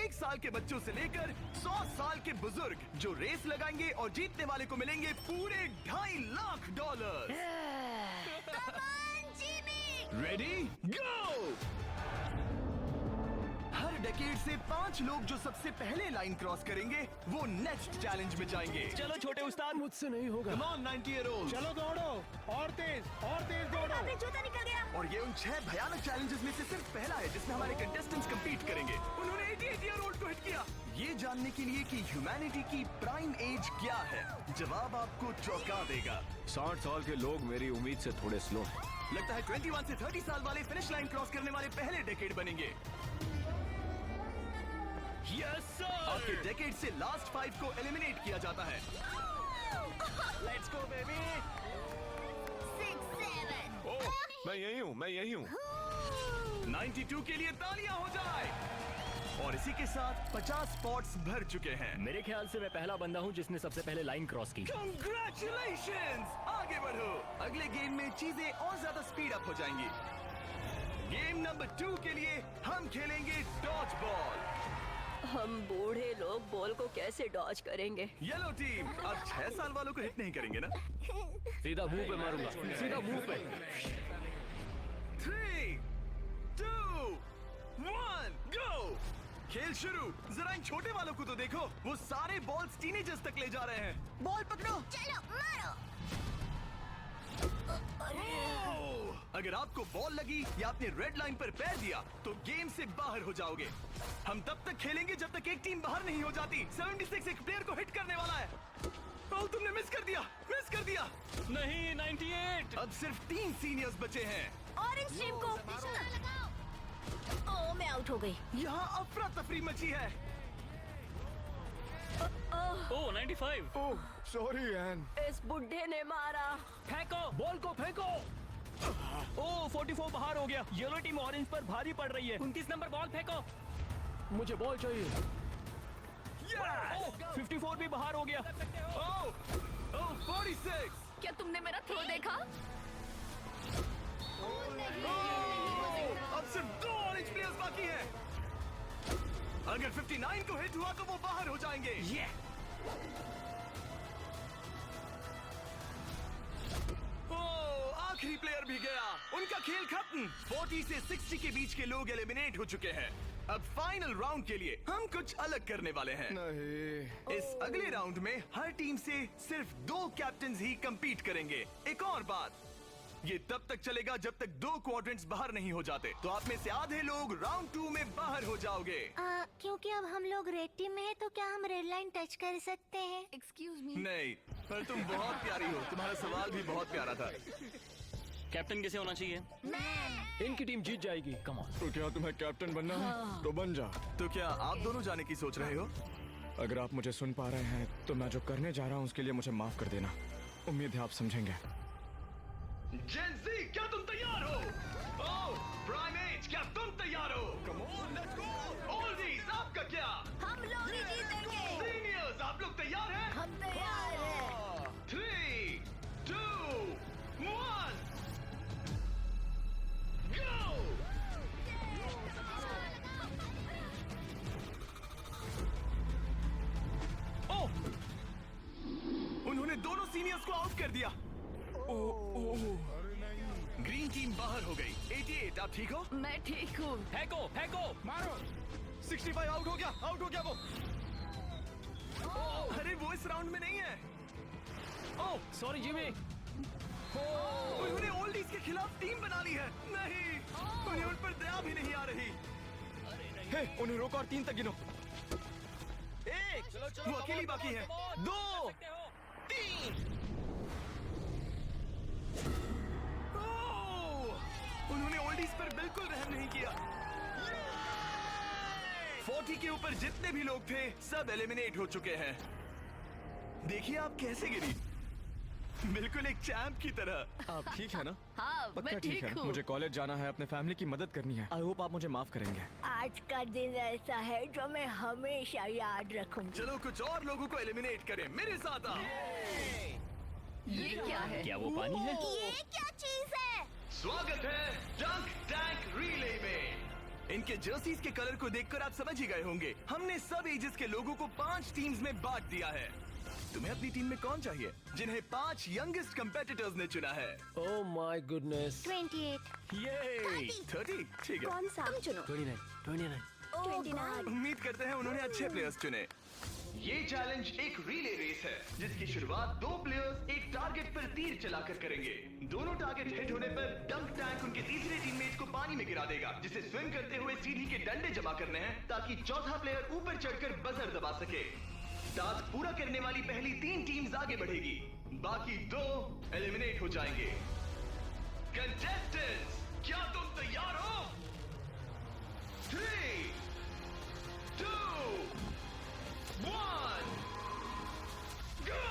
1 साल के बच्चों से लेकर 100 साल के बुजुर्ग जो रेस लगाएंगे और जीतने वाले को मिलेंगे पूरे $2.5 लाख। Ready go. हर डेकेड से 5 लोग जो सबसे पहले लाइन क्रॉस करेंगे वो नेक्स्ट चैलेंज में जाएंगे। चलो छोटे उस्ताद, मुझसे नहीं होगा। Come on 90-year-olds। चलो दौड़ो, और तेज दौड़ो। अबे जूता निकल गया। और ये उन 6 भयानक चैलेंजेस में से सिर्फ पहला है जिसमें हमारे कंटेस्टेंट्स compete करेंगे। उन्होंने 88-year-old को हिट किया। ये जानने के लिए कि ह्यूमैनिटी की प्राइम एज क्या है, जवाब आपको चौंका देगा। 60 साल के लोग मेरी उम्मीद से थोड़े स्लो हैं। लगता है 21 से 30 साल वाले फिनिश लाइन क्रॉस करने वाले पहले डेकेड बनेंगे। Yes sir. आपके डेकेड से लास्ट 5 को एलिमिनेट किया जाता है। Let's go baby. 6, 7। ओह, मैं यही हूँ। 92 के लिए तालियां हो जाए। और इसी के साथ 50 स्पॉट्स भर चुके हैं। मेरे ख्याल से मैं पहला बंदा हूँ जिसने सबसे पहले लाइन क्रॉस की। Congratulations! आगे बढ़ो। अगले गेम में चीजें और ज्यादा स्पीड अप हो जाएंगी। गेम नंबर 2 के लिए हम खेलेंगे डॉज बॉल। हम बूढ़े लोग बॉल को कैसे डॉज करेंगे? येलो टीम अब 6 साल वालों को हिट नहीं करेंगे ना? सीधा मुंह पे मारूंगा, सीधा मुंह पे। 3, 2, 1, गो। खेल शुरू। जरा इन छोटे वालों को तो देखो, वो सारे बॉल्स टीनेजर्स तक ले जा रहे हैं। बॉल पकड़ो। चलो मारो। अगर आपको बॉल लगी या आपने रेड लाइन पर पैर दिया तो गेम से बाहर हो जाओगे। हम तब तक खेलेंगे जब तक एक टीम बाहर नहीं हो जाती। 76 एक प्लेयर को हिट करने वाला है। ओह, तुमने मिस कर दिया। नहीं, 98। अब सिर्फ 3 सीनियर्स बचे हैं। ऑरेंज टीम को लगाओ। ओह, मैं आउट हो गई। यहाँ अफरा तफरी मची है। ओह 95। ओह, सॉरी एन। इस बुढ़े ने मारा। फेंको, बॉल को फेंको। ओह 44 बाहर हो गया। येलो टीम ऑरेंज पर भारी पड़ रही है। 29 नंबर बॉल फेंको। मुझे बॉल चाहिए। Yes! 54 भी बाहर हो गया। ओह 46। क्या तुमने मेरा थ्रो देखा? अब सिर्फ 2 ऑरेंज प्लेयर्स बाकी हैं। अगर 59 को हिट हुआ तो वो बाहर हो जाएंगे। ओह, आखिरी प्लेयर भी गया। उनका खेल खत्म। 40 से 60 के बीच के लोग एलिमिनेट हो चुके हैं। अब फाइनल राउंड के लिए हम कुछ अलग करने वाले हैं। नहीं। इस अगले राउंड में हर टीम से सिर्फ 2 कैप्टन्स ही compete करेंगे। एक और बात, ये तब तक चलेगा जब तक 2 क्वाड्रेंट्स बाहर नहीं हो जाते। तो आप में से आधे लोग राउंड 2 में बाहर हो जाओगे। क्योंकि अब हम लोग रेड टीम में है तो क्या हम रेड लाइन टच कर सकते हैं? Excuse me. नहीं, पर तुम बहुत प्यारी हो। तुम्हारा सवाल भी बहुत प्यारा था। कैप्टन कैसे होना चाहिए? मैं इनकी टीम जीत जाएगी। Come on. तो क्या तुम्हें कैप्टन बनना है? तो बन जा। तो क्या आप दोनों जाने की सोच रहे हो? अगर आप मुझे सुन पा रहे हैं तो मैं जो करने जा रहा हूँ उसके लिए मुझे माफ कर देना। उम्मीद है आप समझेंगे। जेन ज़ी, क्या तुम तैयार हो? ओह, प्राइम एज, क्या तुम तैयार हो? कम ऑन, लेट्स गो। ओल्डीज, आपका क्या? हम लोग ही जीतेंगे। सीनियर्स, आप लोग तैयार हैं? हम तैयार हैं। 3, 2, 1, go! ओह! उन्होंने दोनों सीनियर्स को आउट कर दिया। ग्रीन टीम बाहर हो गई। 88, आप ठीक हो? मैं ठीक हूँ। फेंको, फेंको। मारो। 65 आउट हो गया वो। अरे वो इस राउंड में नहीं है। Oh sorry Jimmy. उन्होंने ओल्डीज के खिलाफ टीम बना ली है। नहीं, उन्हें उन पर दया भी नहीं आ रही। हे, उन्हें रोको और 3 तक गिनो। 1, वो अकेली बाकी है। 2, 3। उन्होंने ओल्डीज पर बिल्कुल रहम नहीं किया। 40 के ऊपर जितने भी लोग थे सब एलिमिनेट हो चुके हैं। देखिए आप कैसे गिरी, बिल्कुल एक चैंप की तरह। आप ठीक है ना? हाँ, पक्का मैं ठीक है। हूँ। मुझे कॉलेज जाना है, अपने फैमिली की मदद करनी है। आई होप आप मुझे माफ करेंगे। आज का दिन ऐसा है जो मैं हमेशा याद रखूंगी। चलो कुछ और लोगों को एलिमिनेट करें। मेरे साथ आओ। ये क्या है? क्या वो पानी है? ये क्या चीज है? स्वागत है डंक टैंक रिले में। इनके जर्सीज के कलर को देखकर आप समझ ही गए होंगे। हमने सब एजेस के लोगों को 5 टीम्स में बांट दिया है। तुम्हें अपनी टीम में कौन चाहिए? जिन्हें 5 यंगेस्ट कंपेटिटर्स ने चुना है। Oh my goodness. 28। ये 30 ठीक है। कौन सा? तुम चुनो। 29। ओह गॉड। उम्मीद करते हैं उन्होंने अच्छे प्लेयर्स चुने। ये चैलेंज एक रिले रेस है जिसकी शुरुआत 2 प्लेयर्स एक टारगेट पर तीर चलाकर करेंगे। दोनों टारगेट हिट होने पर डंक टैंक उनके तीसरे टीममेट को पानी में गिरा देगा, जिसे स्विम करते हुए सीढ़ी के डंडे जमा करने हैं ताकि चौथा प्लेयर ऊपर चढ़कर बजर दबा सके। टास्क पूरा करने वाली पहली 3 टीम्स आगे बढ़ेगी, बाकी 2 एलिमिनेट हो जाएंगे। कंटेस्टेंट्स, क्या तुम तैयार हो? 3, 2, 1, go!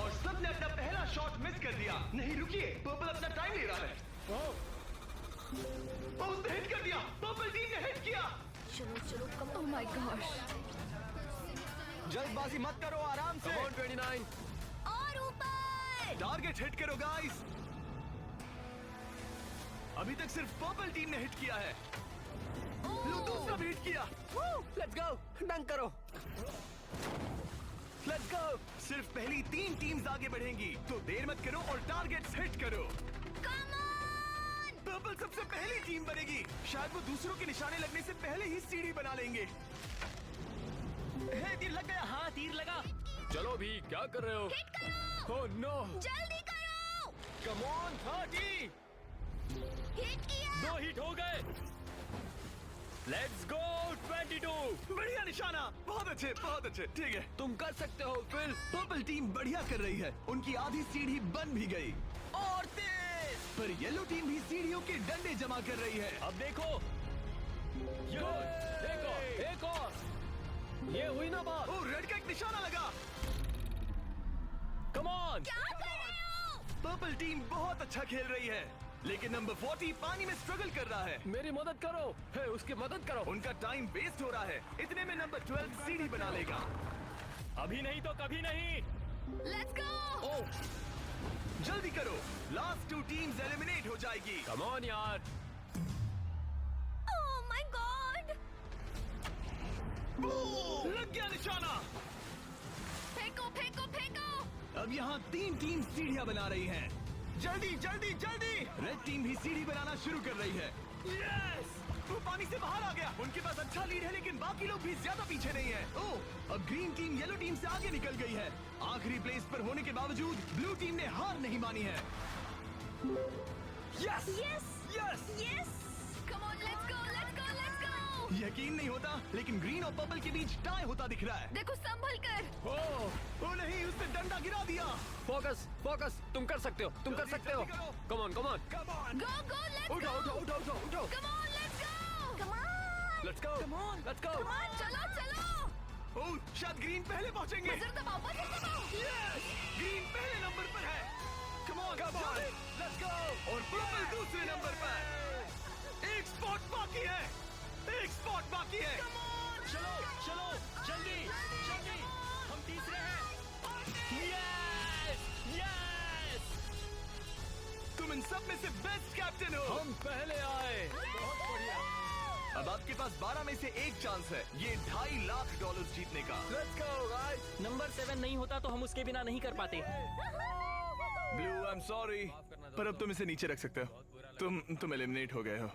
और सबने अपना पहला शॉट मिस कर दिया। नहीं रुकिए, पर्पल अपना टाइम ले रहा है। उसने हिट कर दिया। पर्पल टीम ने हिट किया। चलो कम। Oh my gosh. जल्दबाजी मत करो, आराम से। 29। और ऊपर। टारगेट हिट करो गाइस। अभी तक सिर्फ पर्पल टीम ने हिट किया है। लो दूसरा भी हिट किया। लेट्स गो, डंक करो। Let's go. सिर्फ पहली 3 टीम्स आगे बढ़ेंगी, तो देर मत करो और टारगेट्स हिट करो। Come on. पर्पल सबसे पहली टीम बनेगी। शायद वो दूसरों के निशाने लगने से पहले ही सीढ़ी बना लेंगे। हे, तीर लग गया। हाँ, तीर लगा। चलो भी, क्या कर रहे हो? हिट करो। Oh no. जल्दी करो। Come on 30। हिट किया। 2 हिट हो गए। Let's go 22। बढ़िया निशाना। बहुत अच्छे। ठीक है, तुम कर सकते हो फिल। पर्पल टीम बढ़िया कर रही है। उनकी आधी सीढ़ी बन भी गई। और तेज। पर येलो टीम भी सीढ़ियों के डंडे जमा कर रही है। अब देखो। एक और। ये हुई ना बात। ओ, रेड का एक निशाना लगा। Come on. क्या कर रहे हो? पर्पल टीम बहुत अच्छा खेल रही है, लेकिन नंबर 40 पानी में स्ट्रगल कर रहा है। मेरी मदद करो। हे, उसकी मदद करो। उनका टाइम वेस्ट हो रहा है। इतने में नंबर 12 सीढ़ी बना लेगा। अभी नहीं तो कभी नहीं। Let's go. ओह, जल्दी करो, लास्ट 2 टीम्स एलिमिनेट हो जाएगी। कम ऑन यार। Oh my God. लग गया निशाना। फेंको। अब यहाँ 3 टीम सीढ़ियाँ बना रही हैं। जल्दी। रेड टीम भी सीढ़ी बनाना शुरू कर रही है। यस! वो पानी से बाहर आ गया। उनके पास अच्छा लीड है, लेकिन बाकी लोग भी ज्यादा पीछे नहीं है। ओह, अब ग्रीन टीम येलो टीम से आगे निकल गई है। आखिरी प्लेस पर होने के बावजूद ब्लू टीम ने हार नहीं मानी है। यस। कम ऑन, लेट्स गो। यकीन नहीं होता, लेकिन ग्रीन और पर्पल के बीच टाई होता दिख रहा है। देखो संभल कर। ओ नहीं, उसने डंडा गिरा दिया। फोकस। तुम कर सकते हो। जल्दी करो। Come on. Go let's go. उठाओ। Come on, let's go. Let's go. चलो। ओह, शायद ग्रीन पहले पहुंचेंगे। बजर दबाओ। यस! ग्रीन पहले नंबर पर है। कम ऑन, लेट्स गो। और पर्पल दूसरे नंबर पर। एक स्पॉट बाकी है। चलो जल्दी। हम तीसरे हैं। यस। तुम इन सब में से बेस्ट कैप्टन हो। हम पहले आए। बहुत बढ़िया। अब आपके पास 12 में से 1 चांस है ये $2.5 लाख जीतने का। Let's go guys. नंबर 7 नहीं होता तो हम उसके बिना नहीं कर पाते। ब्लू, आई एम सॉरी, पर अब तुम इसे नीचे रख सकते हो। तुम एलिमिनेट हो गए हो।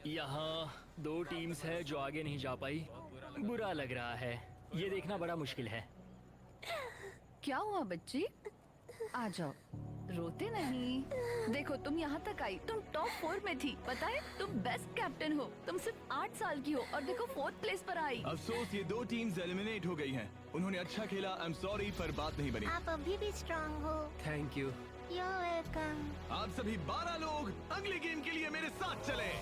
यहाँ 2 टीम्स है जो आगे नहीं जा पाई। बुरा लग रहा है। ये देखना बड़ा मुश्किल है। क्या हुआ बच्ची? आ जाओ, रोते नहीं। देखो तुम यहाँ तक आई, तुम टॉप 4 में थी। पता है तुम बेस्ट कैप्टन हो। तुम सिर्फ 8 साल की हो और देखो 4th प्लेस पर आई। अफसोस, ये 2 टीम्स एलिमिनेट हो गई हैं। उन्होंने अच्छा खेला, आई एम सॉरी, पर बात नहीं बनी। आप अभी भी स्ट्रांग हो। Thank you. You're welcome। आप सभी 12 लोग अगले गेम के लिए मेरे साथ चलें।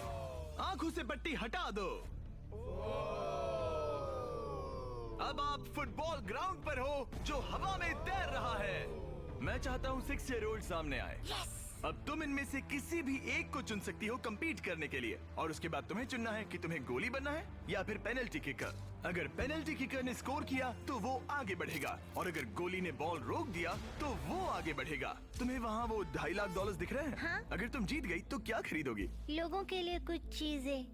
आंखों से पट्टी हटा दो। अब आप फुटबॉल ग्राउंड पर हो जो हवा में तैर रहा है। मैं चाहता हूँ 6 ईयर ओल्ड सामने आए। अब तुम इनमें से किसी भी एक को चुन सकती हो compete करने के लिए, और उसके बाद तुम्हें चुनना है कि तुम्हें गोली बनना है या फिर पेनल्टी किकर। अगर पेनल्टी किकर ने स्कोर किया तो वो आगे बढ़ेगा, और अगर गोली ने बॉल रोक दिया तो वो आगे बढ़ेगा। तुम्हें वहाँ वो $2.5 लाख दिख रहे हैं? हाँ। अगर तुम जीत गई तो क्या खरीदोगी? लोगों के लिए कुछ चीजें।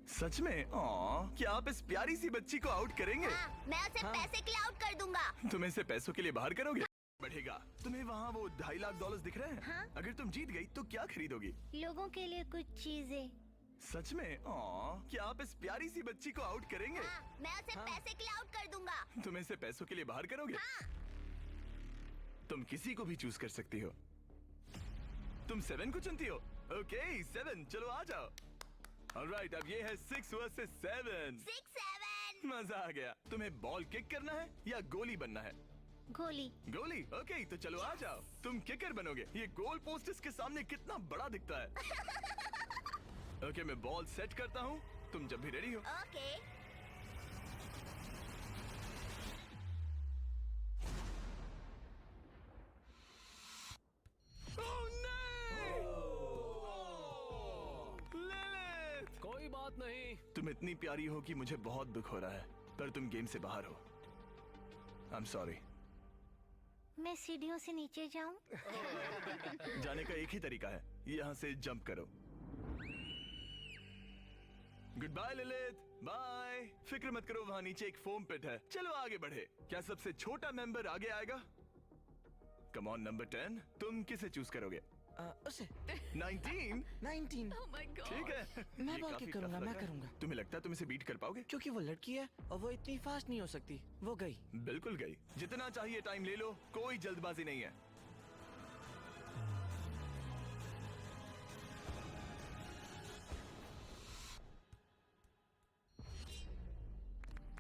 सच में? क्या आप इस प्यारी सी बच्ची को आउट करेंगे? मैं उसे पैसे के लिए आउट कर दूंगा। तुम इसे पैसों के लिए बाहर करोगे? बढ़ेगा। तुम्हें वहाँ वो $2.5 लाख दिख रहे हैं? हाँ। अगर तुम जीत गई तो क्या खरीदोगी? लोगों के लिए कुछ चीजें। सच में? क्या आप इस प्यारी सी बच्ची को आउट करेंगे? मैं उसे पैसे के लिए आउट कर दूंगा। तुम इसे पैसों के लिए बाहर करोगे? तुम किसी को भी चूज कर सकती हो। तुम 7 को चुनती हो? ओके 7, चलो आ जाओ। ऑलराइट, अब ये है 6 वर्सेस 7। 6-7। मजा आ गया। तुम्हें बॉल किक करना है या गोली बनना है? गोली। गोली? ओके, तो चलो आ जाओ। तुम किकर बनोगे। ये गोल पोस्ट इसके सामने कितना बड़ा दिखता है। ओके, मैं बॉल सेट करता हूँ, तुम जब भी रेडी हो। ओके। लिलिथ! कोई बात नहीं। तुम इतनी प्यारी हो कि मुझे बहुत दुख हो रहा है, पर तुम गेम से बाहर हो। I am sorry. मैं सीढ़ियों से नीचे जाऊं? जाने का एक ही तरीका है, यहाँ से जंप करो। Good bye Lilith, bye. फिक्र मत करो, वहाँ नीचे एक फोम पिट है। चलो आगे बढ़े। क्या सबसे छोटा मेंबर आगे आएगा? कम ऑन नंबर 10, तुम किसे चूज करोगे? उसे 19? 19। Oh my God. ठीक है। मैं ये बॉल काफी किक करूंगा, tough लग मैं रहा है। करूंगा। तुम्हें लगता है तुम इसे बीट कर पाओगे? क्योंकि वो लड़की है और वो इतनी फास्ट नहीं हो सकती। वो गई। बिल्कुल गई। जितना चाहिए टाइम ले लो, कोई जल्दबाजी नहीं है।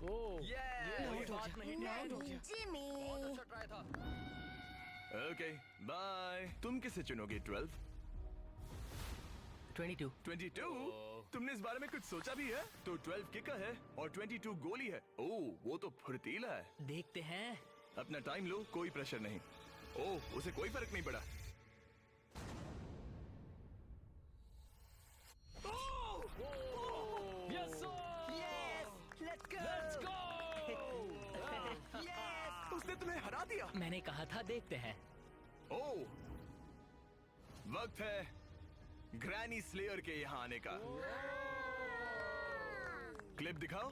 ओह, Yeah! कोई बात नहीं। जिमी। अच्छा ट्राई था। Okay, bye. तुम किसे चुनोगे? 12? 22। 22? तुमने इस बारे में कुछ सोचा भी है? तो 12 किकर है और 22 गोली है। ओह, वो तो फुर्तीला है। देखते हैं। अपना टाइम लो, कोई प्रेशर नहीं। ओह, उसे कोई फर्क नहीं पड़ा। Yes sir. Let's let's go. उसने तुम्हें हरा दिया। मैंने कहा था देखते हैं। ओह, वक्त है ग्रैनी स्लेयर के यहाँ आने का। क्लिप दिखाओ।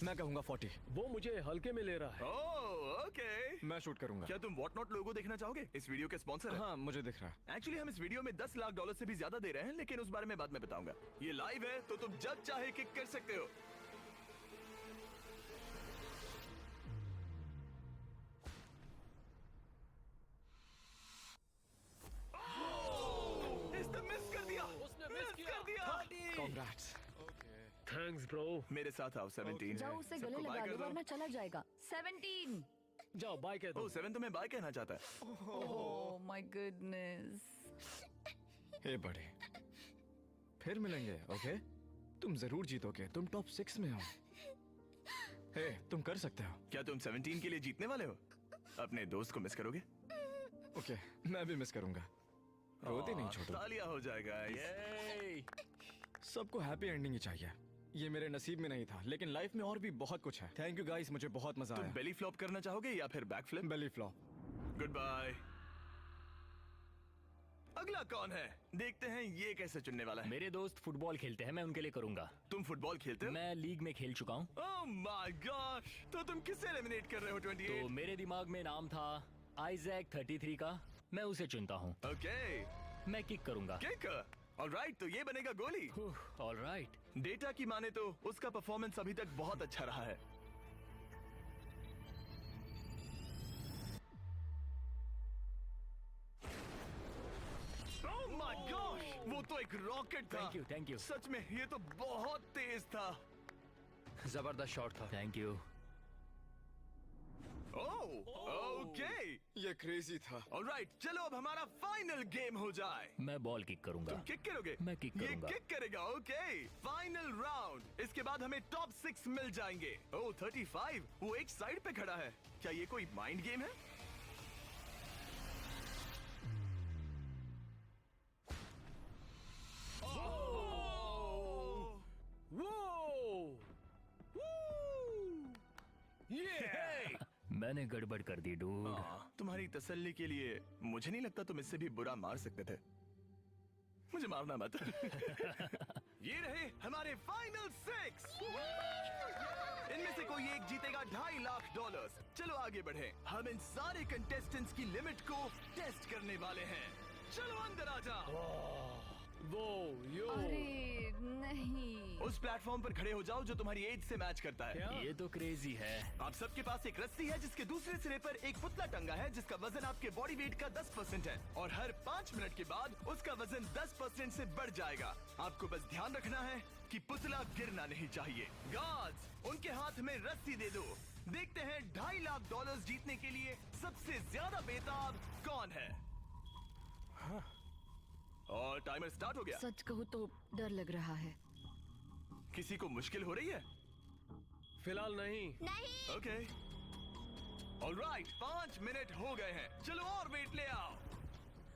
मैं कहूंगा 40। वो मुझे हल्के में ले रहा है। ओह, ओके। मैं शूट करूंगा। क्या तुम व्हाट नॉट लोगो देखना चाहोगे? इस वीडियो के स्पॉन्सर है। हाँ, मुझे दिख रहा है। एक्चुअली हम इस वीडियो में $10 लाख से भी ज्यादा दे रहे हैं, लेकिन उस बारे में बाद में बताऊंगा। ये लाइव है तो तुम जब चाहे किक कर सकते हो। इसने मिस कर दिया। उसने मिस किया। कर दिया। Congrats. Thanks bro. मेरे साथ आओ। 17 जाओ है। उसे गले सबको बाय लगा कर दो दो। वरना चला जाएगा। 17। जाओ बाय कह दो। ओह, 7 तुम्हें बाय कहना चाहता है। Oh my goodness. हे बड़े, फिर मिलेंगे, ओके? तुम जरूर जीतोगे। तुम टॉप 6 में हो। हे, तुम कर सकते हो। क्या तुम 17 के लिए जीतने वाले हो? अपने दोस्त को मिस करोगे? ओके, मैं भी मिस करूंगा। रोते नहीं छोड़ो। तालियां हो जाएगा। ये सबको हैप्पी एंडिंग ही चाहिए। ये मेरे नसीब में नहीं था, लेकिन लाइफ में और भी बहुत कुछ है। थैंक यू गाइस, मुझे बहुत मजा तुम आया। बेली फ्लॉप करना चाहोगे या फिर back flip? Belly flop. Good bye. अगला कौन है? देखते हैं ये कैसे चुनने वाला है। मेरे दोस्त फुटबॉल खेलते हैं, मैं उनके लिए करूंगा। तुम फुटबॉल खेलते हो? मैं लीग में खेल चुका हूँ। ओह माय गॉश, तो तुम किसे एलिमिनेट कर रहे हो? 28? तो मेरे दिमाग में नाम था आइजैक 33 का। मैं उसे चुनता हूँ। ओके, मैं किक करूंगा। किक। ऑलराइट, तो ये बनेगा गोली। ऑलराइट। डेटा की माने तो उसका परफॉर्मेंस अभी तक बहुत अच्छा रहा है। ओह माय गॉश, वो तो एक रॉकेट था। Thank you. सच में ये तो बहुत तेज था। जबरदस्त शॉट था। Thank you. ओके। ये क्रेजी था। ऑलराइट, चलो अब हमारा फाइनल गेम हो जाए। मैं बॉल किक करूंगा। तुम किक करोगे? मैं किक ये करूंगा। किक करेगा। Okay, final round. इसके बाद हमें टॉप 6 मिल जाएंगे। ओह 35, वो एक साइड पे खड़ा है। क्या ये कोई माइंड गेम है? मैंने गड़बड़ कर दी डूड। तुम्हारी तसल्ली के लिए मुझे नहीं लगता तुम इससे भी बुरा मार सकते थे। मुझे मारना मत। ये रहे हमारे फाइनल 6। इनमें से कोई एक जीतेगा $2.5 लाख। चलो आगे बढ़े। हम इन सारे कंटेस्टेंट्स की लिमिट को टेस्ट करने वाले हैं। चलो अंदर आ जाओ। वो यो अरे नहीं। उस प्लेटफॉर्म पर खड़े हो जाओ जो तुम्हारी एज से मैच करता है। क्या? ये तो क्रेजी है। आप सबके पास एक रस्सी है जिसके दूसरे सिरे पर एक पुतला टंगा है जिसका वजन आपके बॉडी वेट का 10% है और हर 5 मिनट के बाद उसका वजन 10% से बढ़ जाएगा। आपको बस ध्यान रखना है कि पुतला गिरना नहीं चाहिए। गार्ड्स, उनके हाथ में रस्सी दे दो। देखते हैं $2.5 लाख जीतने के लिए सबसे ज्यादा बेताब कौन है। और टाइमर स्टार्ट हो गया। सच कहूँ तो डर लग रहा है। किसी को मुश्किल हो रही है? फिलहाल नहीं। नहीं। ओके। ऑलराइट, 5 मिनट हो गए हैं। चलो और वेट ले आओ।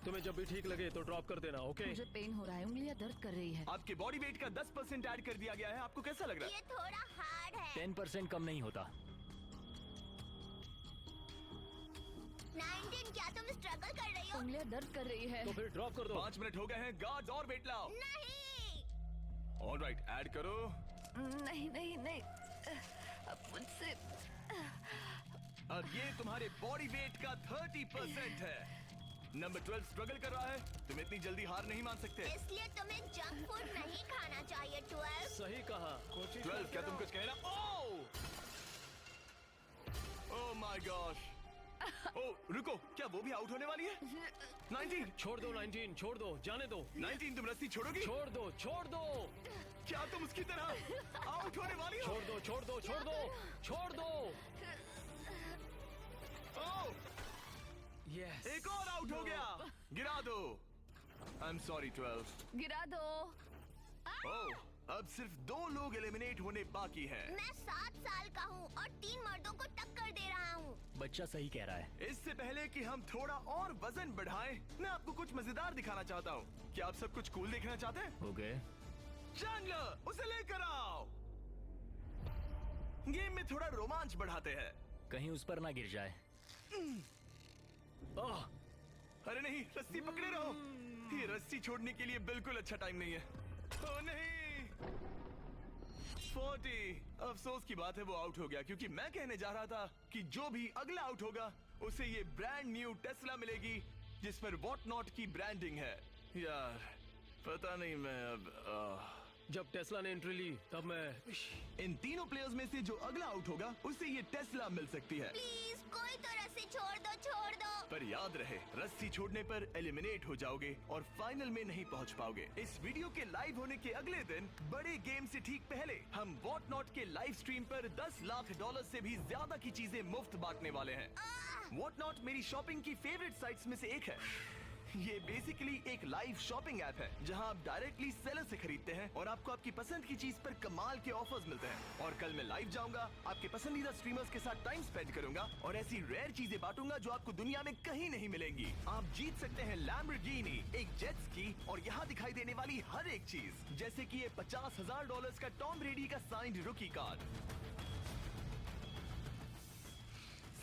तुम्हें जब भी ठीक लगे तो ड्रॉप कर देना। ओके। मुझे पेन हो रहा है, उंगलियां दर्द कर रही है। आपके बॉडी वेट का 10% ऐड कर दिया गया है। आपको कैसा लग रहा है? ये थोड़ा हार्ड है। 10% कम नहीं होता। 19, क्या तुम स्ट्रगल कर रही हो? उंगलियां दर्द कर रही है। तो फिर ड्रॉप कर दो। 5 मिनट हो गए हैं। गार्ड्स और वेट लाओ। नहीं। ऑलराइट, ऐड करो। नहीं नहीं नहीं, अब मुझसे अब ये तुम्हारे बॉडी वेट का 30% है। नंबर 12 स्ट्रगल कर रहा है। तुम इतनी जल्दी हार नहीं मान सकते। इसलिए तुम्हें जंक फूड नहीं खाना चाहिए। 12। सही कहा। कोशिश 12, क्या तुम कुछ कह रहा? Oh my gosh. ओह रुको, क्या वो भी आउट होने वाली है? 19, छोड़ दो 19, छोड़ दो, जाने दो। 19, तुम रस्सी छोड़ोगी? छोड़ दो, छोड़ दो, क्या तुम उसकी तरह आउट होने वाली हो? छोड़ दो, छोड़ दो, छोड़ दो, छोड़ दो। ओह, यस। एक और आउट हो गया। गिरा दो। I am sorry 12। गिरा दो। ओह, अब सिर्फ 2 लोग एलिमिनेट होने बाकी हैं। मैं 7 साल का हूँ और 3 मर्दों को टक्कर दे रहा हूँ। बच्चा सही कह रहा है। इससे पहले कि हम थोड़ा और वजन बढ़ाएं, मैं आपको कुछ मजेदार दिखाना चाहता हूँ। क्या आप सब कुछ कूल देखना चाहते हैं? ओके। चैंडलर, उसे लेकर आओ। गेम में थोड़ा रोमांच बढ़ाते हैं। कहीं उस पर ना गिर जाए। ओह, अरे नहीं, रस्सी पकड़े रहो। ये रस्सी छोड़ने के लिए बिल्कुल अच्छा टाइम नहीं है। ओह नहीं। 40। अफसोस की बात है वो आउट हो गया, क्योंकि मैं कहने जा रहा था कि जो भी अगला आउट होगा उसे ये ब्रांड न्यू टेस्ला मिलेगी जिस पर वॉट नॉट की ब्रांडिंग है। यार पता नहीं, मैं अब जब टेस्ला ने एंट्री ली तब मैं इन तीनों प्लेयर्स में से जो अगला आउट होगा उसे ये टेस्ला मिल सकती है। प्लीज कोई तो रस्सी छोड़ दो, छोड़ दो। पर याद रहे, रस्सी छोड़ने पर एलिमिनेट हो जाओगे और फाइनल में नहीं पहुंच पाओगे। इस वीडियो के लाइव होने के अगले दिन, बड़े गेम से ठीक पहले, हम वॉट नॉट के लाइव स्ट्रीम पर $10 लाख से भी ज्यादा की चीजें मुफ्त बांटने वाले हैं। वॉट नॉट मेरी शॉपिंग की फेवरेट साइट्स में से एक है। ये बेसिकली एक लाइव शॉपिंग ऐप है जहां आप डायरेक्टली सेलर से खरीदते हैं और आपको आपकी पसंद की चीज पर कमाल के ऑफर्स मिलते हैं। और कल मैं लाइव जाऊंगा, आपके पसंदीदा स्ट्रीमर्स के साथ टाइम स्पेंड करूंगा और ऐसी रेयर चीजें बांटूंगा जो आपको दुनिया में कहीं नहीं मिलेंगी। आप जीत सकते हैं लैम्बोर्गिनी, एक जेट स्की और यहाँ दिखाई देने वाली हर एक चीज, जैसे कि ये $50,000 का टॉम ब्रेडी का साइंड रुकी कार्ड।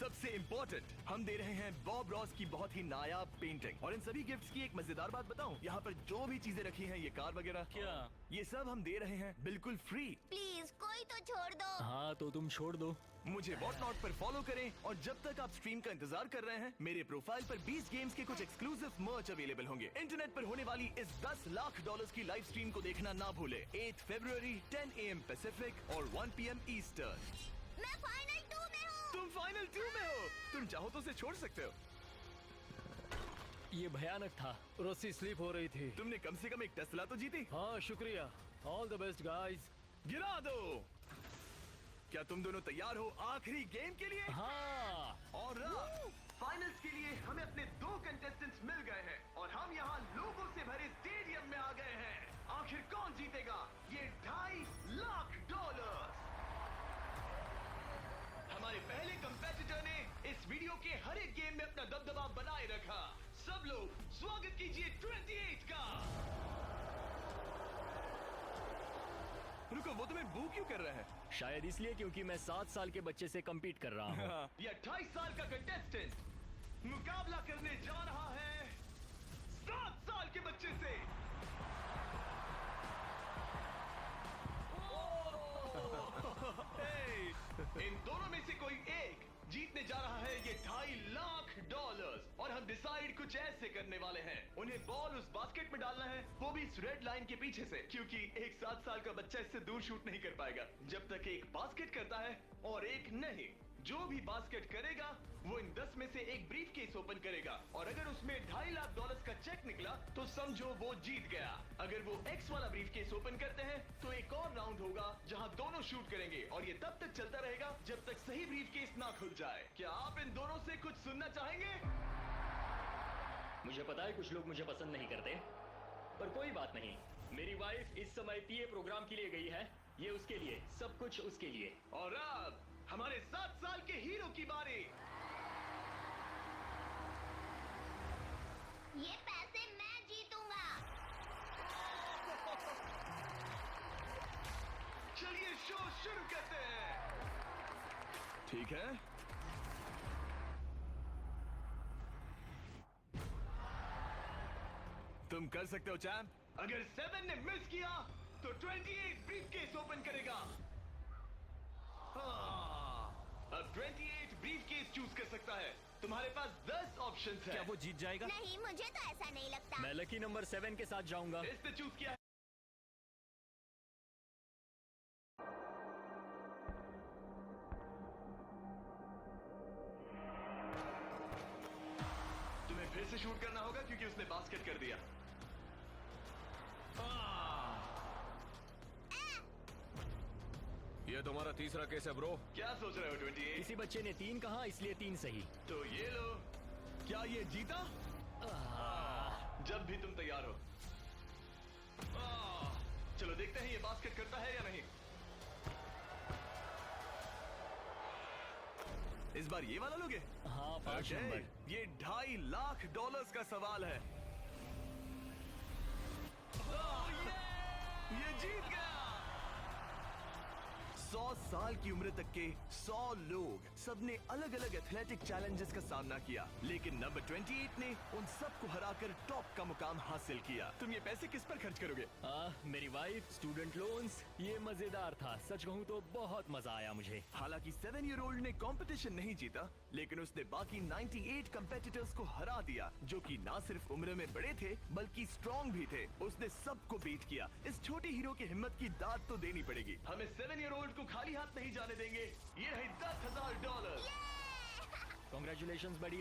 सबसे इम्पोर्टेंट, हम दे रहे हैं बॉब रॉस की बहुत ही नायाब पेंटिंग। और इन सभी गिफ्ट्स की एक मजेदार बात बताऊं, यहाँ पर जो भी चीजें रखी हैं, ये कार वगैरह, क्या? ये सब हम दे रहे हैं बिल्कुल फ्री। प्लीज कोई तो छोड़ दो। हाँ तो तुम छोड़ दो। मुझे वॉट नॉट पर फॉलो करें और जब तक आप स्ट्रीम का इंतजार कर रहे हैं, मेरे प्रोफाइल पर 20 गेम्स के कुछ एक्सक्लूसिव मर्च अवेलेबल होंगे। इंटरनेट पर होने वाली इस $10 लाख की लाइव स्ट्रीम को देखना ना भूले। 8 फरवरी 10 AM पैसिफिक और 1 PM ईस्टर्न। मैं फाइनल 2 में हूँ। तुम फाइनल 2 में हो। तुम चाहो तो उसे छोड़ सकते हो। ये भयानक था। रस्सी स्लिप हो रही थी। तुमने कम से कम एक टेस्ला तो जीती। हाँ शुक्रिया। All the best guys. गिरा दो। क्या तुम दोनों तैयार हो आखिरी गेम के लिए? हाँ। और फाइनल्स के लिए हमें अपने 2 कंटेस्टेंट्स मिल गए हैं और हम यहाँ लोगों से भरे स्टेडियम में आ गए हैं। आखिर कौन जीतेगा ये $2.5 लाख? हमारे पहले कंपेटिटर ने इस वीडियो के हर एक गेम में अपना दबदबा बनाए रखा। सब लोग स्वागत कीजिए 28 का। रुको, वो तुम्हें बू क्यों कर रहा है? शायद इसलिए क्योंकि मैं 7 साल के बच्चे से compete कर रहा हूँ। ये 28 साल का कंटेस्टेंट मुकाबला करने जा रहा है 7 साल के बच्चे से। इन दोनों में से कोई एक जीतने जा रहा है ये $2.5 लाख। और हम डिसाइड कुछ ऐसे करने वाले हैं। उन्हें बॉल उस बास्केट में डालना है, वो भी इस रेड लाइन के पीछे से, क्योंकि एक 7 साल का बच्चा इससे दूर शूट नहीं कर पाएगा जब तक एक बास्केट करता है और एक नहीं। जो भी बास्केट करेगा वो इन 10 में से एक ब्रीफ केस ओपन करेगा और अगर उसमें $2.5 लाख का चेक निकला तो समझो वो जीत गया। अगर वो X वाला ब्रीफ केस ओपन करते हैं तो एक और राउंड होगा जहां दोनों शूट करेंगे और ये तब तक चलता रहेगा जब तक सही ब्रीफ केस ना खुल जाए। क्या आप इन दोनों से कुछ सुनना चाहेंगे? मुझे पता है कुछ लोग मुझे पसंद नहीं करते, पर कोई बात नहीं। मेरी वाइफ इस समय PA प्रोग्राम के लिए गई है, ये उसके लिए, सब कुछ उसके लिए। और अब हमारे 7 साल के हीरो की बारी। ये पैसे मैं जीतूंगा। चलिए शो शुरू करते हैं। ठीक है, तुम कर सकते हो चैंप। अगर 7 ने मिस किया तो 28 ब्रीफकेस ओपन करेगा। अब 28 ब्रीफकेस चूज कर सकता है। तुम्हारे पास 10 ऑप्शंस हैं। क्या वो जीत जाएगा? नहीं, मुझे तो ऐसा नहीं लगता। मैं लकी नंबर 7 के साथ जाऊंगा। इसने चूज किया है। तुम्हें फिर से शूट करना होगा क्योंकि उसने बास्केट कर दिया। ये तुम्हारा तीसरा केस है ब्रो। क्या सोच रहे हो 28? किसी बच्चे ने 3 कहा इसलिए 3 सही। तो ये लो। क्या ये जीता? जब भी तुम तैयार हो। चलो देखते हैं ये बास्केट करता है या नहीं। इस बार ये वाला लोगे? हाँ, 5 Okay, नंबर। ये $2.5 लाख का सवाल है। ये जीत गया। 100 साल की उम्र तक के 100 लोग, सबने अलग अलग एथलेटिक चैलेंजेस का सामना किया, लेकिन नंबर 28 ने उन सबको हराकर टॉप का मुकाम हासिल किया। तुम ये पैसे किस पर खर्च करोगे? मेरी वाइफ, स्टूडेंट लोन्स। ये मजेदार था, सच कहूँ तो बहुत मजा आया मुझे। हालांकि 7-year-old ने कंपटीशन नहीं जीता, लेकिन उसने बाकी 98 कंपेटिटर्स को हरा दिया, जो कि ना सिर्फ उम्र में बड़े थे बल्कि स्ट्रॉन्ग भी थे। उसने सबको बीट किया। इस छोटे हीरो की हिम्मत की दाद तो देनी पड़ेगी। हमें 7-year-old को खाली हाथ नहीं जाने देंगे। ये है $10,000। कॉन्ग्रेचुलेशन बड़ी।